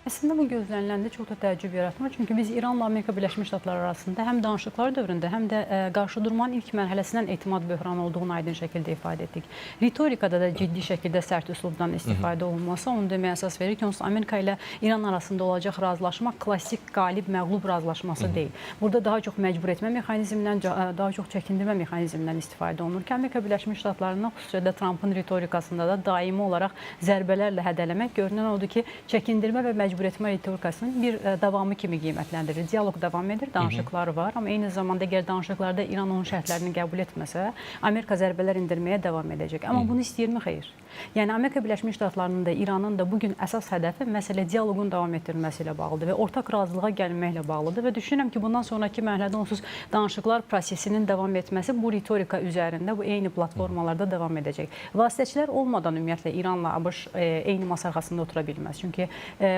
Əslində bu gözləniləndə çox da təəccüb yaratmır. Çünki biz İranla Amerika Birləşmiş Ştatları arasında həm danışıqlar dövründə, həm də qarşıdurmanın ilk mərhələsindən etimad böhranı olduğunu aydın şəkildə ifadə etdik. Ritorikada da ciddi şəkildə sərt üslubdan istifadə olunması onu deməyə əsas verir ki, onsuz Amerika ilə İran arasında olacaq razılaşma klassik qalib-məğlub razılaşması deyil. Burada daha çox məcbur etmə mexanizmindən, daha çox çəkindirmə mexanizmindən istifadə olunur ki, Amerika Birləşmiş Ştatlarından xüsusilə Trumpın ritorikasında da daimi olaraq zərbələrlə hədələmək görünən odur ki, çəkindirmə və məcbur etmə ritorikasının bir davamı kimi qiymətləndirilir. Diyaloq davam edir, danışıqlar var, amma eyni zamanda əgər danışıqlarda İran onun şərtlərini qəbul etməsə, Amerika zərbələr indirməyə davam edəcək. Amma bunu istəyirmi? Xeyr. Yəni, Amerika Birləşmiş Ştatlarının da, İranın da bugün əsas hədəfi məsələ diyaloqun davam etdirilməsi ilə bağlıdır və ortaq razılığa gəlinməklə bağlıdır və düşünürəm ki, bundan sonraki mərhələdə onsuz danışıqlar prosesinin davam etməsi bu ritorika üzərində, bu eyni platformalarda davam edəcək. Vasitəçilər olmadan ümumiyyətlə İranla ABŞ eyni masa arxasında otura bilməz. Çünki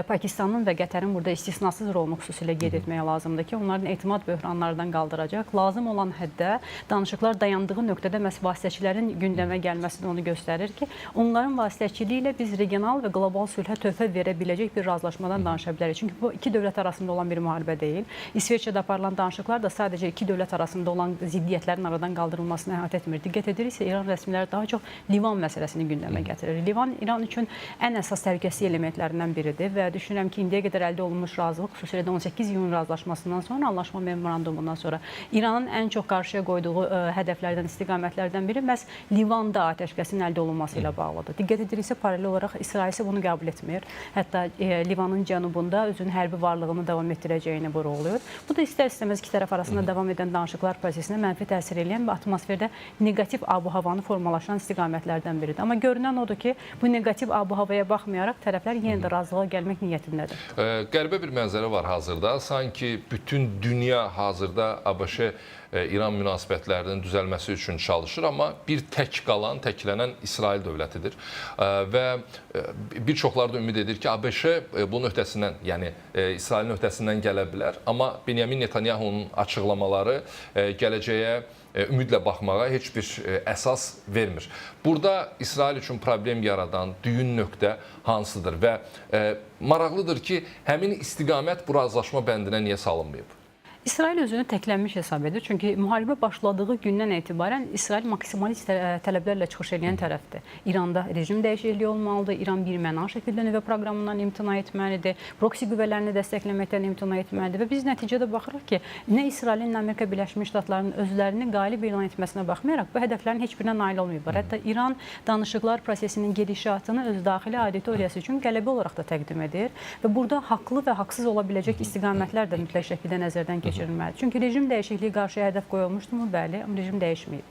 Pakistanın və Qətərin burada istisnasız rolunu xüsusilə qeyd etmək lazımdır ki, onların etimad böhranlardan qaldıracaq. Lazım olan həddə danışıqlar dayandığı nöqtədə məhz vasitəçilərin gündəmə gəlməsini onu göstərir ki, onların vasitəçiliyi ilə biz regional və qlobal sülhə töhfə verə biləcək bir razılaşmadan danışa bilərik. Çünki bu iki dövlət arasında olan bir müharibə deyil. İsveçrədə aparılan danışıqlar da sadəcə iki dövlət arasında olan ziddiyyətlərin aradan qaldırılmasına əhatə etmir. Diqqət ediriksə, İran rəsmiləri daha çox Livan məsələsini gündəmə gətirir. Livan İran üçün ən əsas təhlükəsizlik elementlərindən biridir və düşünürəm ki, indiyə qədər əldə olunmuş razılıq, xüsusilə də 18 iyun razılaşmasından sonra, anlaşma memorandumundan sonra İranın ən çox qarşıya qoyduğu hədəflərdən, istiqamətlərdən biri məhz Livanda atəşkəsin əldə olunması ilə bağlıdır. Diqqət ediriksə, paralel olaraq İsrail isə bunu qəbul etmir. Hətta Livanın cənubunda özünün hərbi varlığını davam etdirəcəyini vurğulayır. Bu da istər-istəməz iki tərəf arasında davam edən danışıqlar prosesinə mənfi təsir edən və atmosferdə neqativ abu-havanı formalaşan istiqamətlərdən biridir. Amma görünən odur ki, bu neqativ abu-havaya baxmayaraq tərəflər yenə də razılığa gəlmək niyyətindədir. Qəribə bir mənzərə var hazırda. Sanki bütün dünya hazırda ABŞ-İran münasibətlərinin düzəlməsi üçün çalışır, amma bir tək qalan, təklənən İsrail dövlətidir. Və bir çoxları da ümid edir ki, ABŞ bunun öhdəsindən, yəni İsrailin öhdəsindən gələ bilər. Amma Benyamin Netanyahunun açıqlamaları gələcəyə ümidlə baxmağa heç bir əsas vermir. Burada İsrail üçün problem yaradan düyün nöqtə hansıdır və maraqlıdır ki, həmin istiqamət bu razılaşma bəndinə niyə salınmayıb? İsrail özünü təklənmiş hesab edir. Çünki müharibə başladığı gündən etibarən İsrail maksimalist tələblərlə çıxış edən tərəfdir. İranda rejim dəyişikliyi olmalıdır. İran birməna şəkildə nüvə proqramından imtina etməlidir. Proksi qüvvələrini dəstəkləməkdən imtina etməlidir. Və biz nəticədə baxırıq ki, nə İsrailin, nə Amerika Birləşmiş Ştatlarının özlərini qalib elan etməsinə baxmayaraq bu hədəflərin heç birinə nail olmayıblar. Hətta İran danışıqlar prosesinin gedişatını öz daxili auditoriyası üçün qələbə olaraq da təqdim edir. Və burada haqlı və haqsız ola biləcək istiqamətlər də mütləq şəkildə nəzərdən keçirilir. Çünki rejim dəyişikliyi qarşıya hədəf qoyulmuşdumu? Bəli, amma rejim dəyişməyib.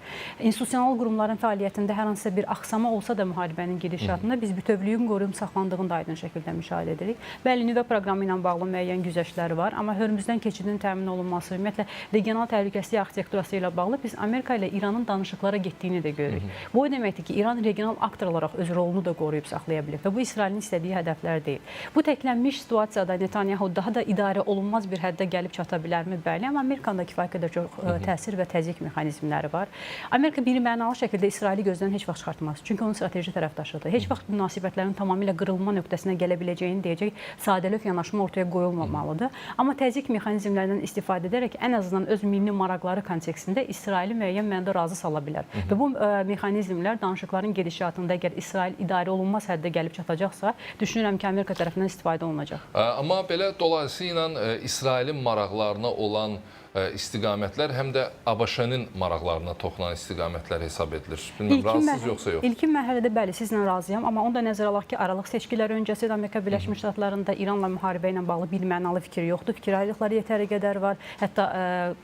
İnstitusional qurumların fəaliyyətində hər hansısa bir axsama olsa da müharibənin gedişatında biz bütövlüyün qoruyub saxlandığını da aydın şəkildə müşahidə edirik. Bəli, nüvə proqramı ilə bağlı müəyyən güzəştləri var, amma Hörmüzdən keçidin təmin olunması, ümumiyyətlə regional təhlükəsizlik arxitekturası ilə bağlı biz Amerika ilə İranın danışıqlara getdiyini də görürük. Bu o deməkdir ki, İran regional aktor olaraq öz rolunu da qoruyub saxlaya bilir və bu İsrailin istədiyi hədəflər deyil. Bu təklənmiş situasiyada Netanyahu daha da idarə olunmaz bir həddə gəlib çata bilərmi? Bəli, amma Amerikanın da kifayət qədər çox təsir və təzyiq mexanizmləri var. Amerika birmənalı şəkildə İsraili gözdən heç vaxt çıxartmaz. Çünki onun strateji tərəfdaşıdır. Heç vaxt münasibətlərin tamamilə qırılma nöqtəsinə gələ biləcəyini deyəcək sadəlöv yanaşma ortaya qoyulmamalıdır. Amma təzyiq mexanizmlərindən istifadə edərək ən azından öz milli maraqları kontekstində İsraili müəyyən mənada razı sala bilər. Və bu mexanizmlər danışıqların gedişatında əgər İsrail idarə olunmaz həddə gəlib çatacaqsa, düşünürəm ki, Amerika tərəfindən istifadə olunacaq. Amma belə dolayısıyla İsrailin maraqlarına olan istiqamətlər həm də ABŞ-nin maraqlarına toxunan istiqamətlər hesab edilir. Bilmirəm, razısınız yoxsa yox? İlkin mərhələdə bəli, sizlə razıyam, amma onu da nəzərə alaq ki, aralıq seçkiləri öncəsi də Amerika Birləşmiş Ştatlarında İranla müharibə ilə bağlı birmənalı fikir yoxdur. Fikir ayrılıqları yetəri qədər var. Hətta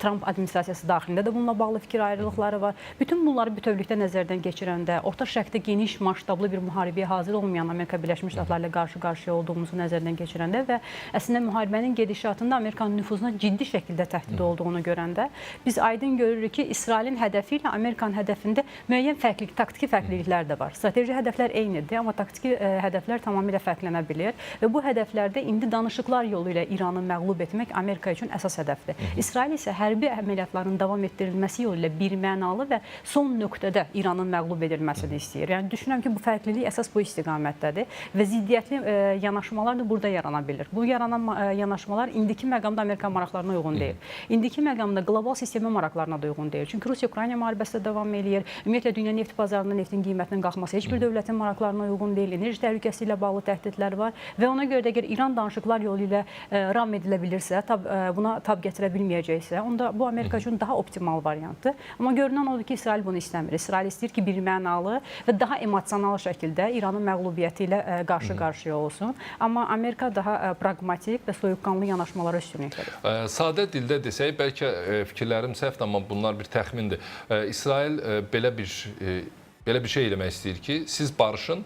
Trump administrasiyası daxilində də bununla bağlı fikir ayrılıqları var. Bütün bunları bütövlükdə nəzərdən keçirəndə, Orta Şərqdə geniş masştablı bir müharibəyə hazır olmayan Amerika Birləşmiş Ştatları ilə qarşı-qarşıya olduğumuzu nəzərdən keçirəndə və əslində müharibənin gedişatında Amerikanın nüfuzuna ciddi şəkildə təhdid olduğunu olduğunu görəndə biz aydın görürük ki, İsrailin hədəfi ilə Amerikanın hədəfində müəyyən taktiki fərqliliklər də var. Strateji hədəflər eynidir, amma taktiki hədəflər tamamilə fərqlənə bilir və bu hədəflərdə indi danışıqlar yolu ilə İranı məğlub etmək Amerika üçün əsas hədəfdir. İsrail isə hərbi əməliyyatların davam etdirilməsi yolu ilə birmənalı və son nöqtədə İranın məğlub edilməsini istəyir. Yəni düşünürəm ki, bu fərqlilik əsas bu istiqamətdədir və ziddiyyətli yanaşmalar da burada yarana bilir. Bu yaranan yanaşmalar indiki məqamda Amerika maraqlarına uyğun deyil. İndiki məqamda qlobal sistemin maraqlarına da uyğun deyil. Çünki Rusiya-Ukrayna müharibəsi də davam eləyir. Ümumiyyətlə dünya neft bazarında neftin qiymətinin qalxması heç bir dövlətin maraqlarına uyğun deyil. Enerji təhlükəsi ilə bağlı təhdidlər var və ona görə də əgər İran danışıqlar yolu ilə ram edilə bilirsə, buna tab gətirə bilməyəcəksə, onda bu Amerika üçün daha optimal variantdır. Amma görünən odur ki, İsrail bunu istəmir. İsrail istəyir ki, birmənalı və daha emosional şəkildə İranın məğlubiyyəti ilə qarşı-qarşıya olsun. Amma Amerika daha praqmatik və soyuqqanlı yanaşmalara üstünlük verir. Sadə dildə desək, bəlkə fikirlərim səhvdir, amma bunlar bir təxmindir. İsrail belə bir şey eləmək istəyir ki, siz barışın,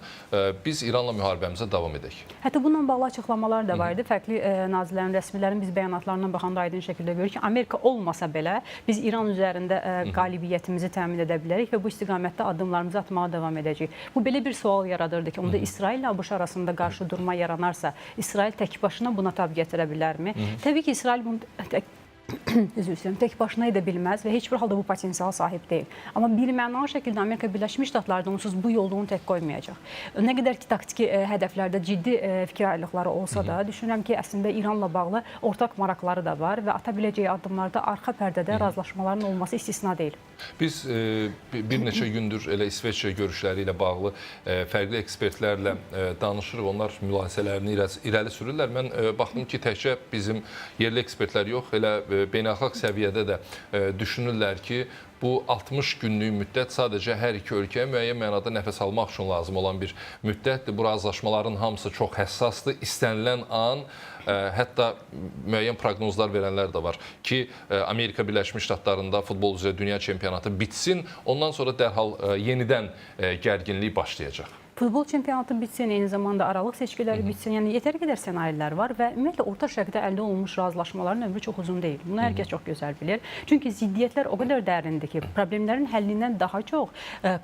biz İranla müharibəmizə davam edək. Hətta bununla bağlı açıqlamalar da var idi. Fərqli nazirlərin, rəsmilərin biz bəyanatlarından baxanda aydın şəkildə görürük ki, Amerika olmasa belə biz İran üzərində qalibiyyətimizi təmin edə bilərik və bu istiqamətdə addımlarımızı atmağa davam edəcəyik. Bu belə bir sual yaradırdı ki, onda İsrail ilə ABŞ arasında qarşı durma yaranarsa, İsrail tək başına buna tab gətirə bilərmi? Təbii ki, İsrail bunu tək başına edə bilməz və heç bir halda bu potensiala sahib deyil. Amma birmənalı şəkildə Amerika Birləşmiş Ştatları da onsuz bu yolda onu tək qoymayacaq. Nə qədər ki, taktiki hədəflərdə ciddi fikir ayrılıqları olsa da, düşünürəm ki, əslində İranla bağlı ortaq maraqları da var və ata biləcəyi addımlarda arxa pərdədə razılaşmaların olması istisna deyil. Biz bir neçə gündür elə İsveçrə görüşləri ilə bağlı fərqli ekspertlərlə danışırıq. Onlar mülahisələrini irəli sürürlər. Mən baxdım ki, təkcə bizim yerli ekspertlər yox, elə beynəlxalq səviyyədə də düşünürlər ki, bu 60 günlük müddət sadəcə hər iki ölkəyə müəyyən mənada nəfəs almaq üçün lazım olan bir müddətdir. Bu razılaşmaların hamısı çox həssasdır. İstənilən an hətta müəyyən proqnozlar verənlər də var ki, Amerika Birləşmiş Ştatlarında futbol üzrə dünya çempionatı bitsin, ondan sonra dərhal yenidən gərginlik başlayacaq. Futbol çempionatı bitsin, eyni zamanda aralıq seçkiləri bitsin. Yəni yetəri qədər ssenarilər var və ümumiyyətlə orta şərqdə əldə olunmuş razılaşmaların ömrü çox uzun deyil. Bunu hər kəs çox gözəl bilir. Çünki ziddiyyətlər o qədər dərindir ki, problemlərin həllindən daha çox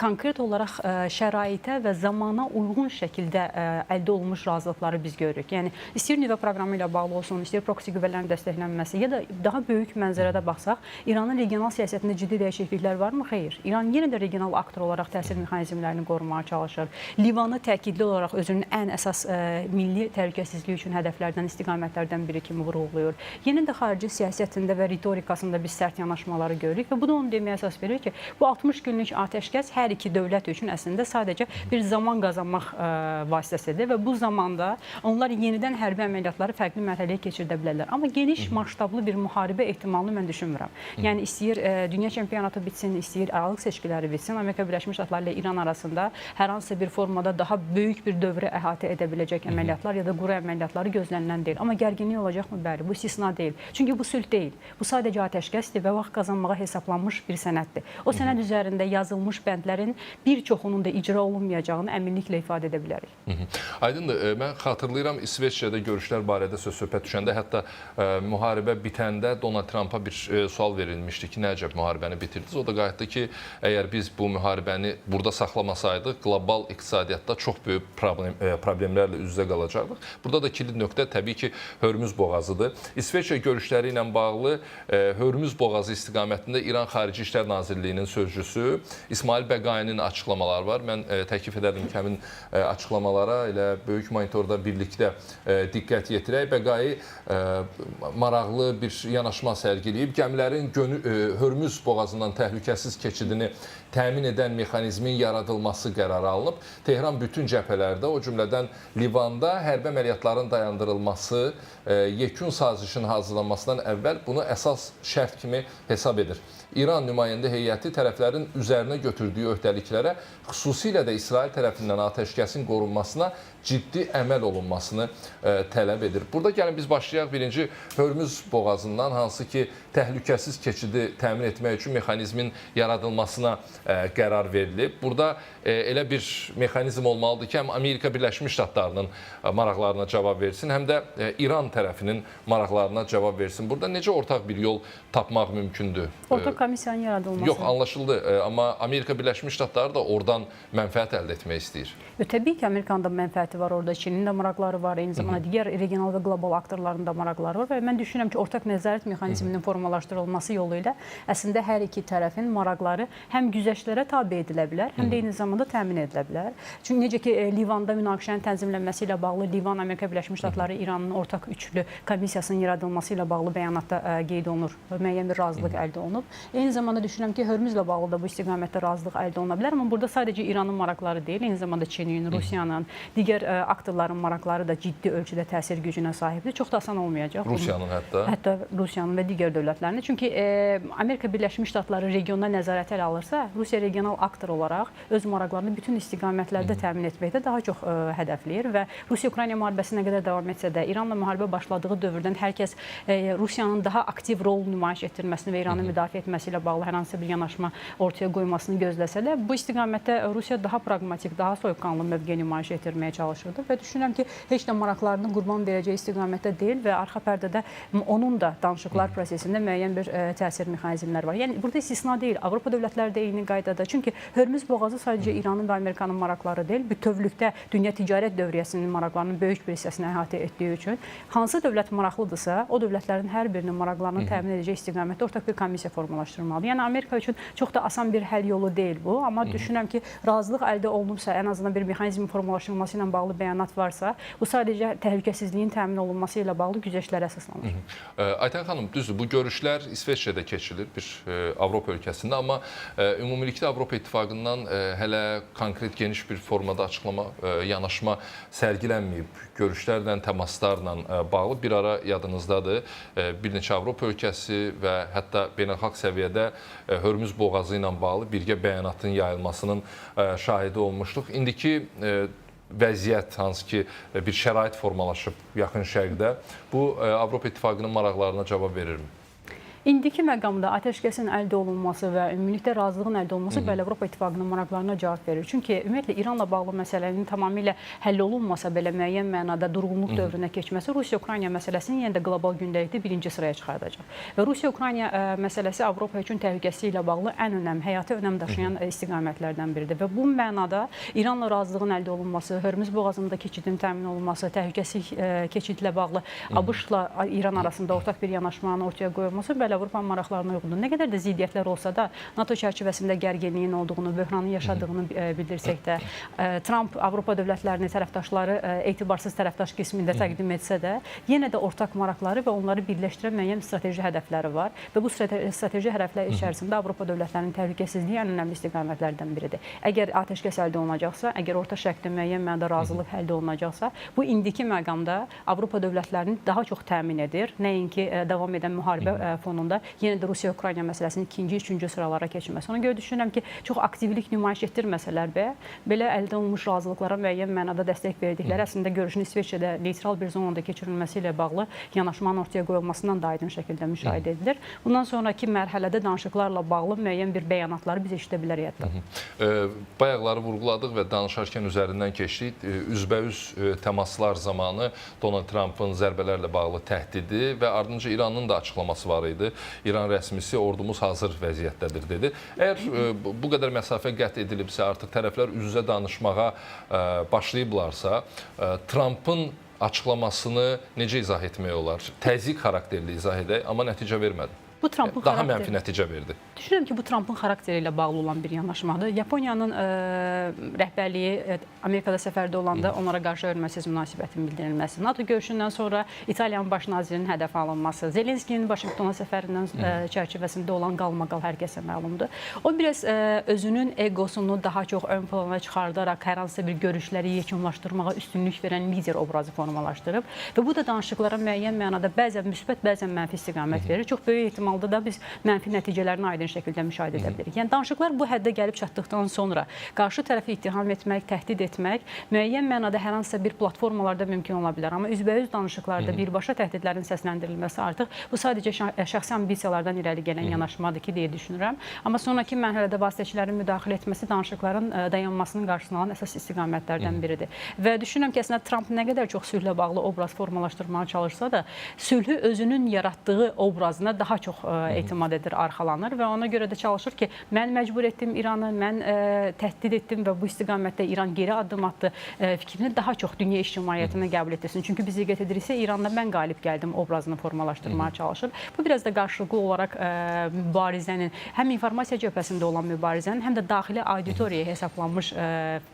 konkret olaraq şəraitə və zamana uyğun şəkildə əldə olunmuş razılıqları biz görürük. Yəni istəyir nüvə proqramı ilə bağlı olsun, istəyir proksi qüvvələrin dəstəklənməsi ya da daha böyük mənzərədə baxsaq, İranın regional siyasətində ciddi dəyişikliklər varmı? Xeyr. İran yenə də regional aktor olaraq təsir mexanizmlərini qorumağa çalışır. Livanı təkidli olaraq özünün ən əsas milli təhlükəsizliyi üçün hədəflərdən, istiqamətlərdən biri kimi vurğulayır. Yenə də xarici siyasətində və ritorikasında biz sərt yanaşmaları görürük və bu da onu deməyə əsas verir ki, bu 60 günlük atəşkəs hər iki dövlət üçün əslində sadəcə bir zaman qazanmaq vasitəsidir və bu zamanda onlar yenidən hərbi əməliyyatları fərqli mərhələyə keçirdə bilərlər. Amma geniş masştablı bir müharibə ehtimalını mən düşünmürəm. Yəni istəyir dünya çempionatı bitsin, istəyir aralıq seçkiləri bitsin, Amerika Birləşmiş Ştatları ilə İran arasında hər hansı bir formada daha böyük bir dövrə əhatə edə biləcək əməliyyatlar ya da quru əməliyyatları gözlənilən deyil. Amma gərginlik olacaqmı? Bəli, bu istisna deyil. Çünki bu sülh deyil. Bu sadəcə atəşkəsdir və vaxt qazanmağa hesablanmış bir sənəddir. O sənəd üzərində yazılmış bəndlərin bir çoxunun da icra olunmayacağını əminliklə ifadə edə bilərik. Aydındır. Mən xatırlayıram, İsveçrədə görüşlər barədə söhbət düşəndə, hətta müharibə bitəndə Donald Trumpa bir sual verilmişdi ki, nə əcəb müharibəni bitirdiniz? O da qayıtdı ki, əgər biz bu müharibəni burada saxlamasaydıq, qlobal iqtisadiyyatda çox böyük problemlərlə üz-üzə qalacaqdıq. Burada da kilit nöqtə təbii ki, Hörmüz boğazıdır. İsveçrə görüşləri ilə bağlı Hörmüz boğazı istiqamətində İran Xarici İşlər Nazirliyinin sözcüsü İsmail Bəqainin açıqlamaları var. Mən təklif edərdim ki, həmin açıqlamalara elə böyük monitorda birlikdə diqqət yetirək. Bəqai maraqlı bir yanaşma sərgiləyib. Gəmilərin Hörmüz boğazından təhlükəsiz keçidini təmin edən mexanizmin yaradılması qərarı alınıb. Tehran bütün cəbhələrdə, o cümlədən Livanda hərbi əməliyyatların dayandırılması, yekun sazişin hazırlanmasından əvvəl bunu əsas şərt kimi hesab edir. İran nümayəndə heyəti tərəflərin üzərinə götürdüyü öhdəliklərə, xüsusilə də İsrail tərəfindən atəşkəsin qorunmasına ciddi əməl olunmasını tələb edir. Burada gəlin biz başlayaq birinci Hörmüz boğazından, hansı ki təhlükəsiz keçidi təmin etmək üçün mexanizmin yaradılmasına qərar verilib. Burada elə bir mexanizm mexanizm olmalıdır ki, həm Amerika Birləşmiş Ştatlarının maraqlarına cavab versin, həm də İran tərəfinin maraqlarına cavab versin. Burada necə ortaq bir yol tapmaq mümkündür? Ortaq komissiyanın yaradılması. Yox, anlaşıldı. Amma Amerika Birləşmiş Ştatları da oradan mənfəət əldə etmək istəyir. Təbii ki, Amerikanın da mənfəəti var orada, Çinin də maraqları var, eyni zamanda digər regional və qlobal aktorların da maraqları var və mən düşünürəm ki, ortaq nəzarət mexanizminin formalaşdırılması yolu ilə əslində hər iki tərəfin maraqları həm güzəştlərə tabe edilə bilər, həm də eyni zamanda təmin edilə bilər. Çünki necə ki, Livanda münaqişənin tənzimlənməsi ilə bağlı Livan, Amerika Birləşmiş Ştatları, İranın ortaq üçlü komissiyasının yaradılması ilə bağlı bəyanatda qeyd olunur, müəyyən bir razılıq əldə olunub. Eyni zamanda düşünürəm ki, Hörmüzlə bağlı da bu istiqamətdə razılıq əldə oluna bilər, amma burada sadəcə İranın maraqları deyil, eyni zamanda Çinin, Rusiyanın, digər aktorların maraqları da ciddi ölçüdə təsir gücünə sahibdir. Çox da asan olmayacaq. Rusiyanın hətta? Hətta Rusiyanın və digər dövlətlərinin. Çünki Amerika Birləşmiş Ştatları regionda nəzarət ələ alırsa, Rusiya regional aktor olaraq öz maraqlarını bütün istiqamətlərdə təmin etməkdə daha çox hədəfləyir və Rusiya-Ukrayna müharibəsi nə qədər davam etsə də, İranla müharibə başladığı dövrdən hər kəs Rusiyanın daha aktiv rol nümayiş etdirməsini və İranı müdafiə etməsi ilə bağlı hər hansı bir yanaşma ortaya qoymasını gözləsə də, bu istiqamətdə Rusiya daha praqmatik, daha soyuqqanlı mövqe nümayiş etdirməyə çalışırdı və düşünürəm ki, heç də maraqlarını qurban verəcəyi istiqamətdə deyil və arxa pərdədə onun da danışıqlar prosesində müəyyən bir təsir mexanizmləri var. Yəni burada istisna deyil, Avropa dövlətləri də eyni qaydada. Çünki Hörmüz boğazı sadəcə İranın və Amerikanın maraqları deyil, bütövlükdə dünya ticarət dövriyyəsinin maraqlarının böyük bir hissəsini əhatə etdiyi üçün hansı dövlət maraqlıdırsa, o dövlətlərin hər birinin maraqlarını təmin edəcək istiqamətdə ortaq bir komissiya formalaşdırılmalıdır. Yəni Amerika üçün çox da asan bir həll yolu deyil bu, amma düşünürəm ki, razılıq əldə olunubsa, ən azından bir mexanizmin formalaşdırılması ilə bağlı bəyanat varsa, bu sadəcə təhlükəsizliyin təmin olunması ilə bağlı güzəştlərə əsaslanır. Aytən xanım, düzdür, bu görüşlər İsveçrədə keçilir, bir Avropa ölkəsində, amma ümumilikdə Avropa İttifaqından hələ konkret geniş bir formada açıqlama, yanaşma sərgilənməyib. Görüşlərlə, təmaslarla bağlı bir ara yadınızdadır. Bir neçə Avropa ölkəsi və hətta beynəlxalq səviyyədə Hörmüz boğazı ilə bağlı birgə bəyanatın yayılmasının şahidi olmuşduq. İndiki vəziyyət, hansı ki bir şərait formalaşıb yaxın şərqdə, bu Avropa İttifaqının maraqlarına cavab verirmi? İndiki məqamda atəşkəsin əldə olunması və ümumilikdə razılığın əldə olunması bəli Avropa İttifaqının maraqlarına cavab verir. Çünki ümumiyyətlə İranla bağlı məsələnin tamamilə həll olunmasa belə müəyyən mənada durğunluq dövrünə keçməsi Rusiya-Ukrayna məsələsini yenə də qlobal gündəlikdə birinci sıraya çıxardacaq. Və Rusiya-Ukrayna məsələsi Avropa üçün təhlükəsizliyi ilə bağlı ən önəm, həyati önəm daşıyan istiqamətlərdən biridir. Və bu mənada İranla razılığın əldə olunması, Hörmüz boğazında keçidin təmin olunması, təhlükəsizlik keçidlə bağlı ABŞ-la İran arasında ortaq bir yanaşmanın ortaya qoyulması bəli Avropanın maraqlarına uyğundur. Nə qədər də ziddiyyətlər olsa da, NATO çərçivəsində gərginliyin olduğunu, böhranın yaşadığını bildirsək də, Trump Avropa dövlətlərini, tərəfdaşları etibarsız tərəfdaş qismində təqdim etsə də, yenə də ortaq maraqları və onları birləşdirən müəyyən strateji hədəfləri var və bu strateji hədəflər içərisində Avropa dövlətlərinin təhlükəsizliyi ən önəmli istiqamətlərdən biridir. Əgər atəşkəs əldə olunacaqsa, əgər Orta Şərqdə müəyyən mənada razılıq əldə olunacaqsa, bu indiki məqamda Avropa dövlətlərini daha çox təmin edir. Nəinki davam edən müharibə fonunda yenə də Rusiya-Ukrayna məsələsinin ikinci, üçüncü sıralara keçməsi. Ona görə düşünürəm ki, çox aktivlik nümayiş etdirməsələr belə əldə olunmuş razılıqlara müəyyən mənada dəstək verdikləri əslində görüşün İsveçrədə neytral bir zonada keçirilməsi ilə bağlı yanaşmanın ortaya qoyulmasından da aydın şəkildə müşahidə edilir. Bundan sonraki mərhələdə danışıqlarla bağlı müəyyən bir bəyanatları biz eşidə bilərik hətta. Bayaqları vurğuladıq və danışarkən üzərindən keçdik. Üzbəüz təmaslar zamanı Donald Trumpın zərbələrlə bağlı təhdidi və ardınca İranın da açıqlaması var idi. İran rəsmisi ordumuz hazır vəziyyətdədir dedi. Əgər bu qədər məsafə qət edilibsə, artıq tərəflər üz-üzə danışmağa başlayıblarsa, Trumpın açıqlamasını necə izah etmək olar? Təzyiq xarakterli izah edək, amma nəticə vermədi. Bu Trumpın daha mənfi nəticə verdi. Düşünürəm ki, bu Trumpın xarakteri ilə bağlı olan bir yanaşmadır. Yaponiyanın rəhbərliyi Amerikada səfərdə olanda onlara qarşı hörmətsiz münasibətin bildirilməsi, NATO görüşündən sonra İtaliyanın baş nazirinin hədəf alınması, Zelenskinin Vaşinqtona səfərindən çərçivəsində olan qalmaqal hər kəsə məlumdur. O biraz özünün egosunu daha çox ön plana çıxardaraq hər hansı bir görüşləri yekunlaşdırmağa üstünlük verən lider obrazı formalaşdırıb və bu da danışıqlara müəyyən mənada bəzən müsbət, bəzən mənfi istiqamət verir. Çox böyük ehtimal ehtimalda da biz mənfi nəticələrini aydın şəkildə müşahidə edə bilirik. Yəni danışıqlar bu həddə gəlib çatdıqdan sonra qarşı tərəfi ittiham etmək, təhdid etmək müəyyən mənada hər hansısa bir platformalarda mümkün ola bilər. Amma üzbəüz danışıqlarda birbaşa təhdidlərin səsləndirilməsi artıq bu sadəcə şəxsi ambisiyalardan irəli gələn yanaşmadır ki, deyə düşünürəm. Amma sonraki mərhələdə vasitəçilərin müdaxilə etməsi danışıqların dayanmasının qarşısını alan əsas istiqamətlərdən biridir. Və düşünürəm ki, əslində Tramp nə qədər çox sülhlə bağlı obraz formalaşdırmağa çalışsa da, sülhü özünün yaratdığı obrazına daha çox etimad edir, arxalanır və ona görə də çalışır ki, mən məcbur etdim İranı, mən təhdid etdim və bu istiqamətdə İran geri addım attı fikrini daha çox dünya ictimaiyyətinə qəbul etdirsin. Çünki biz diqqət ediriksə, İranda mən qalib gəldim obrazını formalaşdırmağa çalışır. Bu biraz da qarşılıqlı olaraq mübarizənin, həm informasiya cəbhəsində olan mübarizənin, həm də daxili auditoriyaya hesablanmış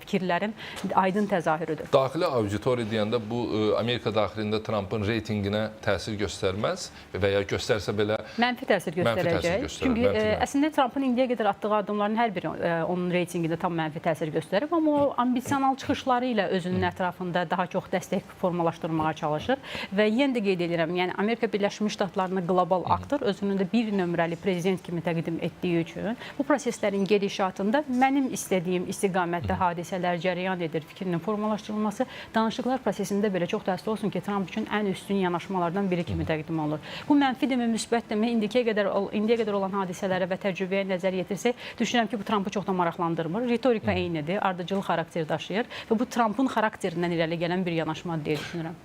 fikirlərin aydın təzahürüdür. Daxili auditoriya deyəndə bu Amerika daxilində Trampın reytinginə təsir göstərməz və ya göstərsə belə mənfi təsir göstərəcək. Çünki əslində Trampın indiyə qədər atdığı addımların hər biri onun reytinqində tam mənfi təsir göstərib, amma o ambisional çıxışları ilə özünün ətrafında daha çox dəstək formalaşdırmağa çalışır və yenə də qeyd edirəm, yəni Amerika Birləşmiş Ştatlarını qlobal aktor özünün də bir nömrəli prezident kimi təqdim etdiyi üçün bu proseslərin gedişatında mənim istədiyim istiqamətdə hadisələr cərəyan edir fikrinin formalaşdırılması danışıqlar prosesində belə çox təəssüf olsun ki, Tramp üçün ən üstün yanaşmalardan biri kimi təqdim olunur. Bu mənfi demə, müsbət demə, indiyə qədər olan hadisələrə və təcrübəyə nəzər yetirsək, düşünürəm ki, bu Trampı çox da maraqlandırmır. Ritorika eynidir, ardıcıl xarakter daşıyır və bu Trampın xarakterindən irəli gələn bir yanaşmadır deyə düşünürəm.